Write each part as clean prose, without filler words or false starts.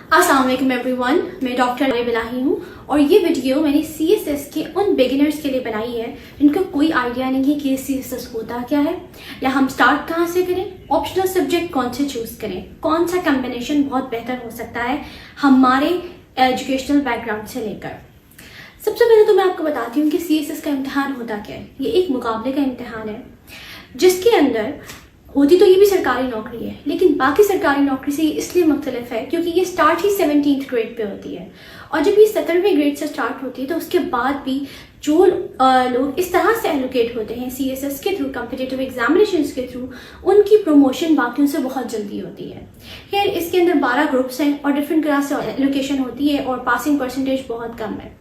अस्सलाम वालेकुम एवरीवन, मैं डॉक्टर बिलाही हूँ और ये वीडियो मैंने CSS के उन बिगिनर्स के लिए बनाई है जिनको कोई आइडिया नहीं है कि CSS होता क्या है या हम स्टार्ट कहाँ से करें, ऑप्शनल सब्जेक्ट कौन से चूज़ करें, कौन सा कम्बिनेशन बहुत बेहतर हो सकता है हमारे एजुकेशनल बैकग्राउंड से लेकर। सबसे पहले तो मैं आपको बताती हूँ कि CSS का इम्तिहान होता क्या है। ये एक मुकाबले का इम्तिहान है जिसके अंदर होती तो ये भी सरकारी नौकरी है, लेकिन बाकी सरकारी नौकरी से ये इसलिए मुख्तलिफ है क्योंकि ये स्टार्ट ही 17th ग्रेड पे होती है और जब ये 17वें ग्रेड से स्टार्ट होती है तो उसके बाद भी जो लोग इस तरह से एलोकेट होते हैं CSS के थ्रू, कम्पिटिटिव एग्जामिनेशंस के थ्रू, उनकी प्रमोशन बाकियों से बहुत जल्दी होती है। खैर, इसके अंदर 12 ग्रुप्स हैं और डिफरेंट क्लास से एलोकेशन होती है और पासिंग परसेंटेज बहुत कम है।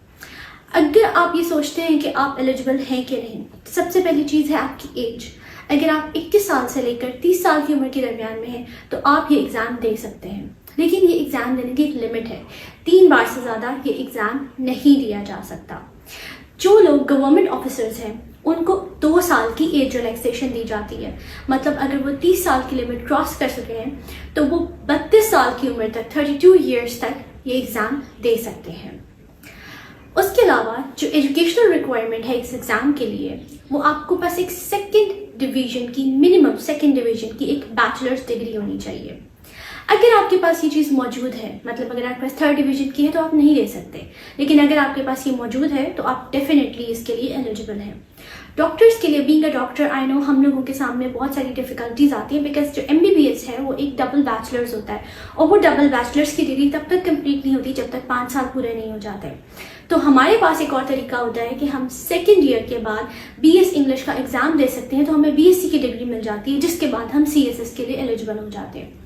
अगर आप ये सोचते हैं कि आप एलिजिबल हैं कि नहीं, तो सबसे पहली चीज़ है आपकी एज। अगर आप 21 साल से लेकर 30 साल की उम्र के दरमियान में हैं तो आप ये एग्ज़ाम दे सकते हैं, लेकिन ये एग्ज़ाम देने की एक लिमिट है। 3 बार से ज़्यादा ये एग्ज़ाम नहीं दिया जा सकता। जो लोग गवर्नमेंट ऑफिसर्स हैं उनको 2 साल की एज रिलैक्सेशन दी जाती है, मतलब अगर वो 30 साल की लिमिट क्रॉस कर सके हैं तो वो 32 साल की उम्र तक, 32 ईयर्स तक ये एग्ज़ाम दे सकते हैं। उसके अलावा जो एजुकेशनल रिक्वायरमेंट है इस एग्ज़ाम के लिए, वो आपको पास एक सेकंड डिवीजन की, मिनिमम सेकंड डिवीजन की एक बैचलर्स डिग्री होनी चाहिए। अगर आपके पास ये चीज़ मौजूद है, मतलब अगर आपके पास 3rd डिवीजन की है तो आप नहीं ले सकते, लेकिन अगर आपके पास ये मौजूद है तो आप डेफिनेटली इसके लिए एलिजिबल हैं। डॉक्टर्स के लिए, being a doctor, I know हम लोगों के सामने बहुत सारी डिफिकल्टीज आती हैं बिकॉज जो MBBS है वो एक डबल बैचलर्स होता है और वो डबल बैचलर्स की डिग्री तब तक कंप्लीट नहीं होती जब तक 5 साल पूरे नहीं हो जाते। तो हमारे पास एक और तरीका होता है कि हम 2nd ईयर के बाद BS इंग्लिश का एग्जाम दे सकते हैं, तो हमें BSc की डिग्री मिल जाती है जिसके बाद हम CSS के लिए एलिजिबल हो जाते हैं।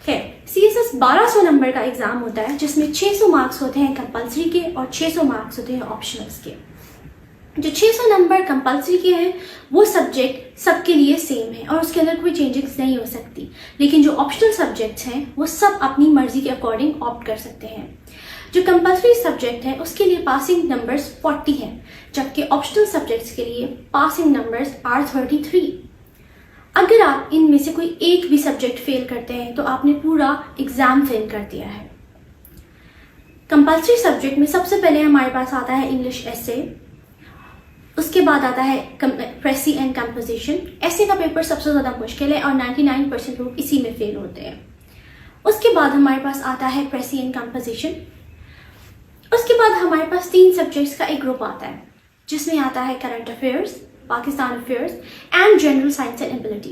खैर, CSS 1200 नंबर का एग्जाम होता है जिसमें 600 मार्क्स होते हैं कंपल्सरी के और 600 मार्क्स होते हैं ऑप्शनल्स के। जो 600 नंबर कंपल्सरी के हैं वो सब्जेक्ट सबके लिए सेम है और उसके अंदर कोई चेंजेस नहीं हो सकती, लेकिन जो ऑप्शनल सब्जेक्ट्स हैं वो सब अपनी मर्जी के अकॉर्डिंग ऑप्ट कर सकते हैं। जो कंपल्सरी सब्जेक्ट है उसके लिए पासिंग नंबर्स 40 हैं, जबकि ऑप्शनल सब्जेक्ट्स के लिए पासिंग नंबर्स आर 33। अगर आप इनमें से कोई एक भी सब्जेक्ट फेल करते हैं तो आपने पूरा एग्जाम फेल कर दिया है। कंपल्सरी सब्जेक्ट में सबसे पहले हमारे पास आता है इंग्लिश एसे, उसके बाद आता है प्रेसी एंड कंपोजिशन। एसे का पेपर सबसे ज़्यादा मुश्किल है और 99% लोग इसी में फेल होते हैं। उसके बाद हमारे पास आता है प्रेसी एंड कंपोजिशन। उसके बाद हमारे पास 3 सब्जेक्ट्स का एक ग्रुप आता है जिसमें आता है current affairs, Pakistan affairs and general science and ability.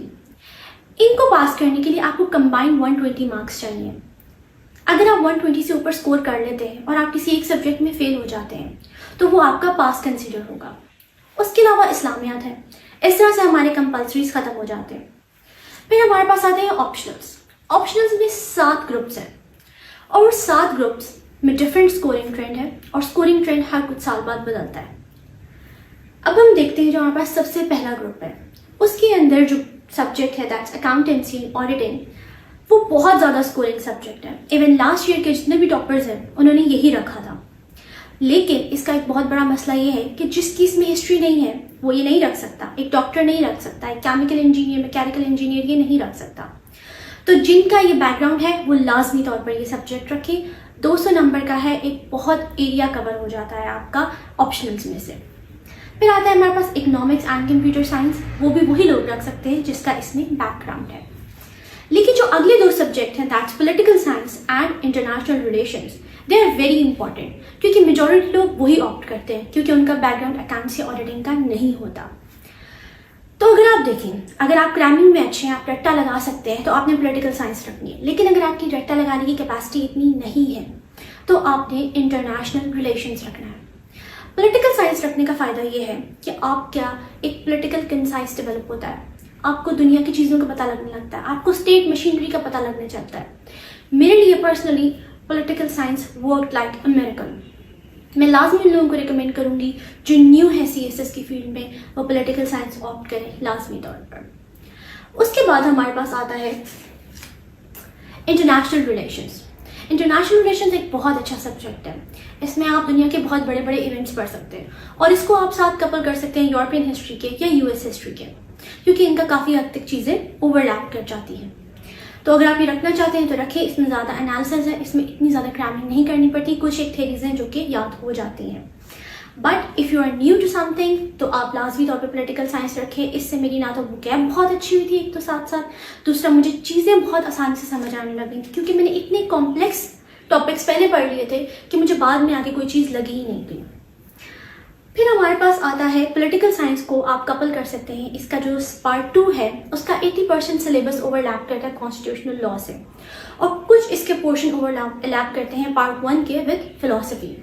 इनको पास करने के लिए आपको कंबाइंड 120 मार्क्स चाहिए। अगर आप 120 से ऊपर स्कोर कर लेते हैं और आप किसी एक सब्जेक्ट में फेल हो जाते हैं तो वो आपका पास कंसिडर होगा। उसके अलावा इस्लामियात है। इस तरह से हमारे कंपल्सरीज खत्म हो जाते हैं। फिर हमारे पास आते हैं ऑप्शनल्स। ऑप्शनल्स में 7 ग्रुप्स हैं और 7 ग्रुप्स में डिफरेंट स्कोरिंग ट्रेंड है और स्कोरिंग ट्रेंड हर कुछ साल बाद बदलता है। अब हम देखते हैं जो हमारे पास सबसे पहला ग्रुप है, उसके अंदर जो सब्जेक्ट है दैट्स अकाउंटेंसी एंड ऑडिटिंग, वो बहुत ज़्यादा स्कोरिंग सब्जेक्ट है। इवन लास्ट ईयर के जितने भी टॉपर्स हैं उन्होंने यही रखा था, लेकिन इसका एक बहुत बड़ा मसला ये है कि जिसकी इसमें हिस्ट्री नहीं है वो ये नहीं रख सकता। एक डॉक्टर नहीं रख सकता, एक केमिकल इंजीनियर, मैकेनिकल इंजीनियर ये नहीं रख सकता। तो जिनका ये बैकग्राउंड है वो लाजमी तौर पर ये सब्जेक्ट रखें। 200 नंबर का है, एक बहुत एरिया कवर हो जाता है आपका ऑप्शनल्स में से। फिर आता है हमारे पास इकोनॉमिक्स एंड कंप्यूटर साइंस, वो भी वही लोग रख सकते हैं जिसका इसमें बैकग्राउंड है। लेकिन जो अगले 2 सब्जेक्ट हैं that's political science and international relations, they are very important क्योंकि मेजॉरिटी लोग वही ऑप्ट करते हैं क्योंकि उनका बैकग्राउंड अकाउंटेंसी ऑडिटिंग का नहीं होता। तो अगर आप देखें, अगर आप क्रैमिंग में अच्छे हैं, आप रट्टा लगा सकते हैं, तो आपने पॉलिटिकल साइंस रखनी है। लेकिन अगर आपकी रट्टा लगाने की कैपेसिटी इतनी नहीं है तो आपने इंटरनेशनल रिलेशंस रखना है। पॉलिटिकल साइंस रखने का फ़ायदा ये है कि आप क्या एक पॉलिटिकल कंसाइंस डेवलप होता है, आपको दुनिया की चीज़ों का पता लगने लगता है, आपको स्टेट मशीनरी का पता लगने चलता है। मेरे लिए personally political science work like a miracle. मैं लाजमी उन लोगों को रिकमेंड करूंगी जो न्यू है CSS की फील्ड में, वो पॉलिटिकल साइंस ऑप्ट करें लाजमी तौर पर। उसके बाद हमारे पास आता है इंटरनेशनल रिलेशंस। इंटरनेशनल रिलेशंस एक बहुत अच्छा सब्जेक्ट है। इसमें आप दुनिया के बहुत बड़े बड़े इवेंट्स पढ़ सकते हैं और इसको आप साथ कपल कर सकते हैं यूरोपियन हिस्ट्री के या US हिस्ट्री के, क्योंकि इनका काफ़ी हद तक चीज़ें ओवरलैप कर जाती हैं। तो अगर आप ये रखना चाहते हैं तो रखें, इसमें ज़्यादा एनालिसिस है, इसमें इतनी ज़्यादा क्रैमिंग नहीं करनी पड़ती, कुछ एक थेरीज हैं जो कि याद हो जाती हैं। But if you are new to something तो आप लाजमी तौर पे पॉलिटिकल साइंस रखें। इससे मेरी ना तो वोकैब बहुत अच्छी हुई थी एक तो साथ साथ, दूसरा मुझे चीज़ें बहुत आसानी से समझ आने लगी क्योंकि मैंने इतने कॉम्प्लेक्स टॉपिक्स पहले पढ़ लिए थे कि मुझे बाद में आगे कोई चीज़ लगी ही नहीं थी। फिर हमारे पास आता है पॉलिटिकल साइंस को आप कपल कर सकते हैं। इसका जो पार्ट 2 है उसका 80% सिलेबस ओवरलैप करता है कॉन्स्टिट्यूशनल लॉ से, और कुछ इसके पोर्शन ओवरलैप करते हैं पार्ट 1 के विद फिलॉसफी।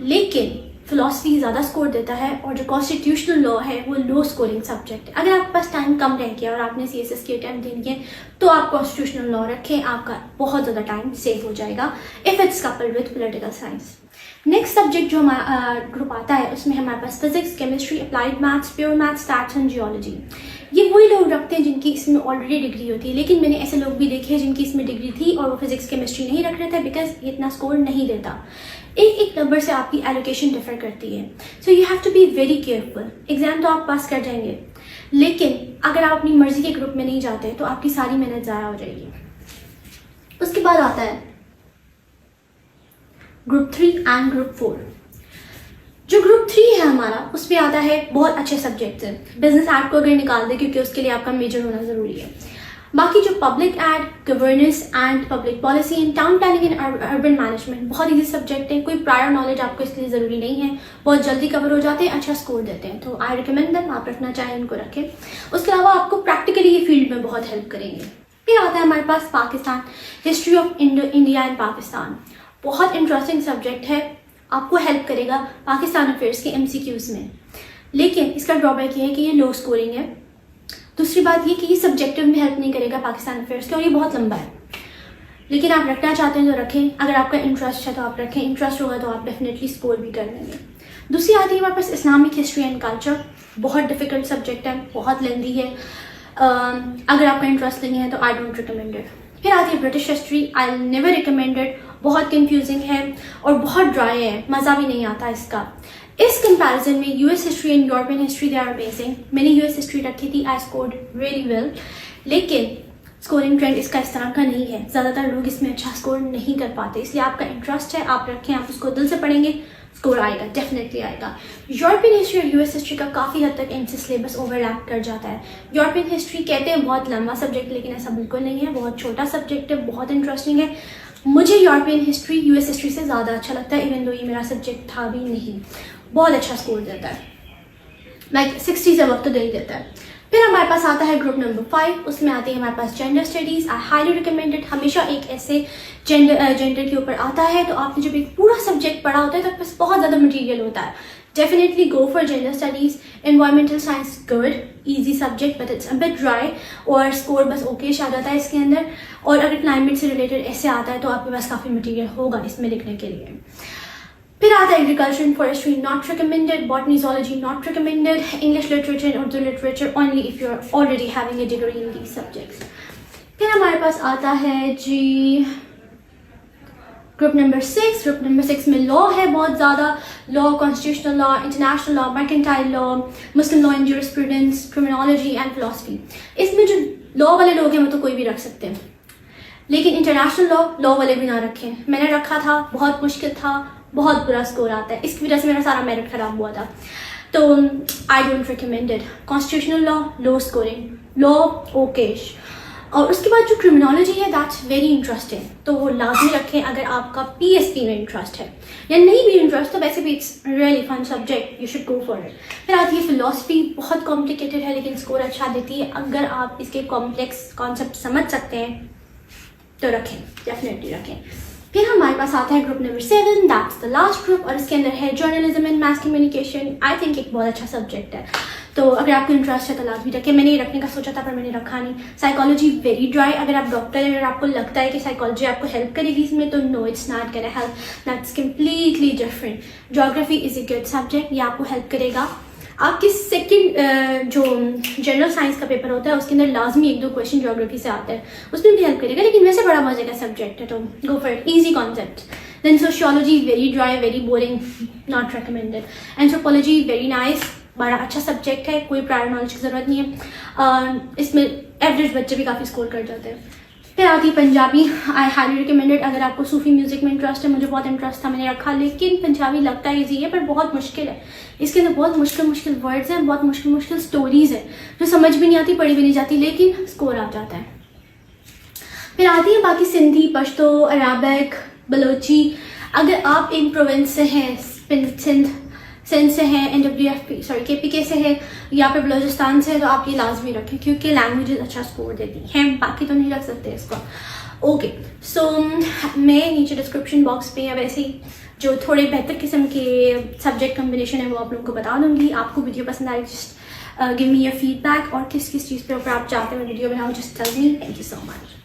लेकिन फिलॉसफी ज़्यादा स्कोर देता है और जो कॉन्स्टिट्यूशनल लॉ है वो लो स्कोरिंग सब्जेक्ट है। अगर आपके पास टाइम कम रह गया और आपने CSS की अटैम्प्ट देनी है तो आप कॉन्स्टिट्यूशनल लॉ रखें, आपका बहुत ज़्यादा टाइम सेव हो जाएगा if it's coupled with political science. Next subject जो हमारा ग्रुप आता है उसमें हमारे पास physics, chemistry, applied maths, pure maths, stats and geology. ये वही लोग रखते हैं जिनकी इसमें ऑलरेडी डिग्री होती है, लेकिन मैंने ऐसे लोग भी देखे हैं जिनकी इसमें डिग्री थी और वो फिजिक्स केमिस्ट्री नहीं रख रहे थे बिकॉज ये इतना स्कोर नहीं देता। एक नंबर से आपकी एलोकेशन डिफर करती है, so you have to be very careful. Exam तो आप पास कर जाएंगे, लेकिन अगर आप अपनी मर्जी के ग्रुप में नहीं जाते तो आपकी सारी मेहनत ज़ाया हो जाएगी। उसके बाद आता है ग्रुप 3 एंड ग्रुप 4। जो ग्रुप 3 है हमारा उसमें आता है बहुत अच्छे सब्जेक्ट्स हैं। बिजनेस एड को अगर निकाल दें क्योंकि उसके लिए आपका मेजर होना ज़रूरी है। बाकी जो public ad, governance and public policy and town planning and urban management बहुत ईजी सब्जेक्ट है। कोई प्रायर नॉलेज आपको इसके लिए ज़रूरी नहीं है, बहुत जल्दी कवर हो जाते हैं, अच्छा स्कोर देते हैं, तो आई रिकमेंड दैट आप रखना चाहें उनको रखें। उसके अलावा आपको प्रैक्टिकली ये फील्ड में बहुत हेल्प करेंगे। फिर आता है हमारे पास Pakistan, history of India and Pakistan. बहुत इंटरेस्टिंग सब्जेक्ट है, आपको हेल्प करेगा पाकिस्तान अफेयर्स के MCQs में, लेकिन इसका ड्रॉबैक ये है कि ये लो स्कोरिंग है। दूसरी बात ये कि ये सब्जेक्टिव में हेल्प नहीं करेगा पाकिस्तान अफेयर्स के, और ये बहुत लंबा है। लेकिन आप रखना चाहते हैं तो रखें, अगर आपका इंटरेस्ट है तो आप रखें, इंटरेस्ट होगा तो आप डेफिनेटली स्कोर भी कर लेंगे। दूसरी आती है हमारे पास इस्लामिक हिस्ट्री एंड कल्चर। बहुत डिफिकल्ट सब्जेक्ट है, बहुत लेंदी है, अगर आपका इंटरेस्ट नहीं है तो आई डोंट रिकमेंड इट। फिर आती है British history, I never recommend it. बहुत कंफ्यूजिंग है और बहुत ड्राई है, मज़ा भी नहीं आता इसका। इस कंपैरिजन में US history and European history they are amazing. मैंने US हिस्ट्री रखी थी, आई स्कोर्ड रियली वेल, लेकिन स्कोरिंग ट्रेंड इसका इस तरह का नहीं है। ज़्यादातर लोग इसमें अच्छा स्कोर नहीं कर पाते, इसलिए आपका इंटरेस्ट है आप रखें, आप उसको दिल से पढ़ेंगे, स्कोर आएगा, डेफिनेटली आएगा। यूरोपियन हिस्ट्री और US हिस्ट्री का काफ़ी हद तक इनसे सिलेबस ओवरलैप कर जाता है। यूरोपियन हिस्ट्री कहते हैं बहुत लंबा सब्जेक्ट, लेकिन ऐसा बिल्कुल नहीं है, बहुत छोटा सब्जेक्ट है, बहुत इंटरेस्टिंग है। मुझे यूरोपियन हिस्ट्री US हिस्ट्री से ज़्यादा अच्छा लगता है, इवन दो ये मेरा सब्जेक्ट था भी नहीं। बहुत अच्छा स्कोर देता है, लाइक 60 से वक्त तो दे ही देता है। फिर हमारे पास आता है ग्रुप नंबर 5, उसमें आती है हमारे पास gender studies. I highly recommended. हमेशा एक ऐसे जेंडर के ऊपर आता है तो आपने जब एक पूरा सब्जेक्ट पढ़ा होता है तो बस बहुत ज़्यादा मटेरियल होता है। Definitely go for gender studies. Environmental science good, easy subject but it's a bit dry, और स्कोर बस ओके आ जाता है इसके अंदर। और अगर क्लाइमेट से रिलेटेड ऐसे आता है तो आपके पास काफ़ी मटीरियल होगा इसमें लिखने के लिए। फिर आता है agriculture and forestry, not recommended. Botany zoology not recommended. English literature and Urdu literature only if you are already having a degree in these subjects. फिर हमारे पास आता है जी ग्रुप नंबर 6। ग्रुप नंबर 6 में लॉ है बहुत ज़्यादा, law, constitutional law, international law, mercantile law, Muslim law and jurisprudence, criminology and philosophy. इसमें जो लॉ वाले लोग हैं वो तो कोई भी रख सकते हैं, लेकिन इंटरनेशनल लॉ वाले भी ना रखें। मैंने रखा था, बहुत मुश्किल था, बहुत बुरा स्कोर आता है, इसकी वजह से मेरा सारा मेरिट खराब हुआ था, तो I don't recommend it. Constitutional law low scoring, law okish. और उसके बाद जो क्रिमिनोलॉजी है दैट्स वेरी इंटरेस्टिंग, तो वो लाजमी रखें अगर आपका PSP में इंटरेस्ट है, या नहीं भी इंटरेस्ट तो वैसे भी it's really fun subject, you should go for it. फिर आती है फिलॉसफी, बहुत कॉम्प्लिकेटेड है लेकिन स्कोर अच्छा देती है। अगर आप इसके कॉम्प्लेक्स कॉन्सेप्ट समझ सकते हैं तो रखें, डेफिनेटली रखें। फिर हमारे पास आता है group number 7, that's the last group, और इसके अंदर है journalism and mass communication. I think एक बहुत अच्छा सब्जेक्ट है, तो अगर आपको इंटरेस्ट है तो लाजमी रखें। मैंने ये रखने का सोचा था पर मैंने रखा नहीं। साइकोलॉजी वेरी ड्राई, अगर आप डॉक्टर हैं और आपको लगता है कि साइकोलॉजी आपको हेल्प करेगी इसमें, तो no it's not gonna help, that's completely different. Geography is a good subject, ये आपको हेल्प करेगा। आपकी सेकंड जो जनरल साइंस का पेपर होता है उसके अंदर लाजमी 1-2 क्वेश्चन ज्योग्राफी से आते हैं, उसमें भी हेल्प करेगा, लेकिन वैसे बड़ा मजे का सब्जेक्ट है, तो go for it, easy concept. Then sociology very dry, very boring, not recommended. Anthropology very nice, बड़ा अच्छा सब्जेक्ट है, कोई प्रायर नॉलेज की ज़रूरत नहीं है, इसमें एवरेज बच्चे भी काफ़ी स्कोर कर जाते हैं। फिर आती पंजाबी, आई हाईली रिकमेंडेड अगर आपको सूफी म्यूजिक में इंटरेस्ट है। मुझे बहुत इंटरेस्ट था, मैंने रखा, लेकिन पंजाबी लगता ईजी है पर बहुत मुश्किल है। इसके अंदर बहुत मुश्किल वर्ड्स हैं, बहुत मुश्किल स्टोरीज है जो समझ भी नहीं आती, पढ़ी भी नहीं जाती, लेकिन स्कोर आ जाता है। फिर आती है बाकी सिंधी, पश्तो, अराबिक, बलोची। अगर आप इन प्रोविंस से हैं, सिंध से हैं, KPK से है या फिर बलोचिस्तान से है, तो आप ये लाजमी रखें क्योंकि लैंग्वेजेस अच्छा स्कोर देती हैं। बाकी तो नहीं रख सकते इसको। ओके, सो मैं नीचे डिस्क्रिप्शन बॉक्स पे या वैसे ही जो थोड़े बेहतर किस्म के सब्जेक्ट कम्बिनेशन है वो आप लोगों को बता दूंगी। आपको वीडियो पसंद आई, just give me your feedback, और किस चीज़ पे ऊपर आप चाहते हैं मैं वीडियो बनाऊँ, just tell me. Thank you so much.